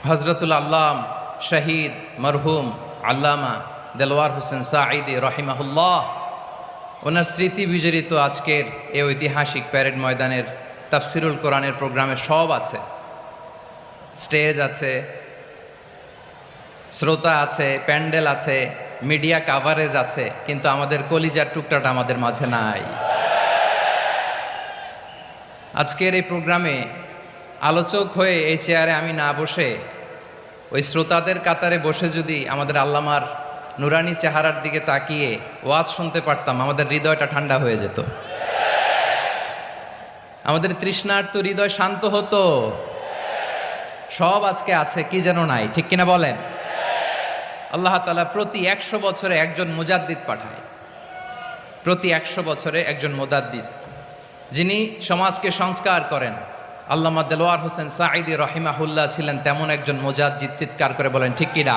হজরতুল আল্লাম শহীদ মরহুম আল্লামা দেলোয়ার হোসেন সাঈদী রহিমাহুল্লাহ, ওনার স্মৃতি বিজড়িত আজকের এই ঐতিহাসিক প্যারেড ময়দানের তাফসিরুল কোরআনের প্রোগ্রামে সব আছে। স্টেজ আছে, শ্রোতা আছে, প্যান্ডেল আছে, মিডিয়া কাভারেজ আছে, কিন্তু আমাদের কলিজার টুকটাটা আমাদের মাঝে নাই। আজকের এই প্রোগ্রামে আলোচক হয়ে এই চেয়ারে আমি না বসে ওই শ্রোতাদের কাতারে বসে যদি আমাদের আল্লামার নুরানি চেহারার দিকে তাকিয়ে ওয়াজ শুনতে পারতাম, আমাদের হৃদয়টা ঠান্ডা হয়ে যেত, আমাদের তৃষ্ণার্ত হৃদয় শান্ত হতো। সব আজকে আছে, কি যেন নাই, ঠিক কিনা বলেন? আল্লাহ তাআলা প্রতি 100 বছরে একজন মুজাদ্দিদ পাঠায়, প্রতি 100 বছরে একজন মুজাদ্দিদ, যিনি সমাজকে সংস্কার করেন। আল্লামা দেলোয়ার হোসেন সাঈদী রহিমাহুল্লাহ ছিলেন তেমন একজন মুজাদ্দিদ। চিৎকার করে বলেন ঠিক কিনা?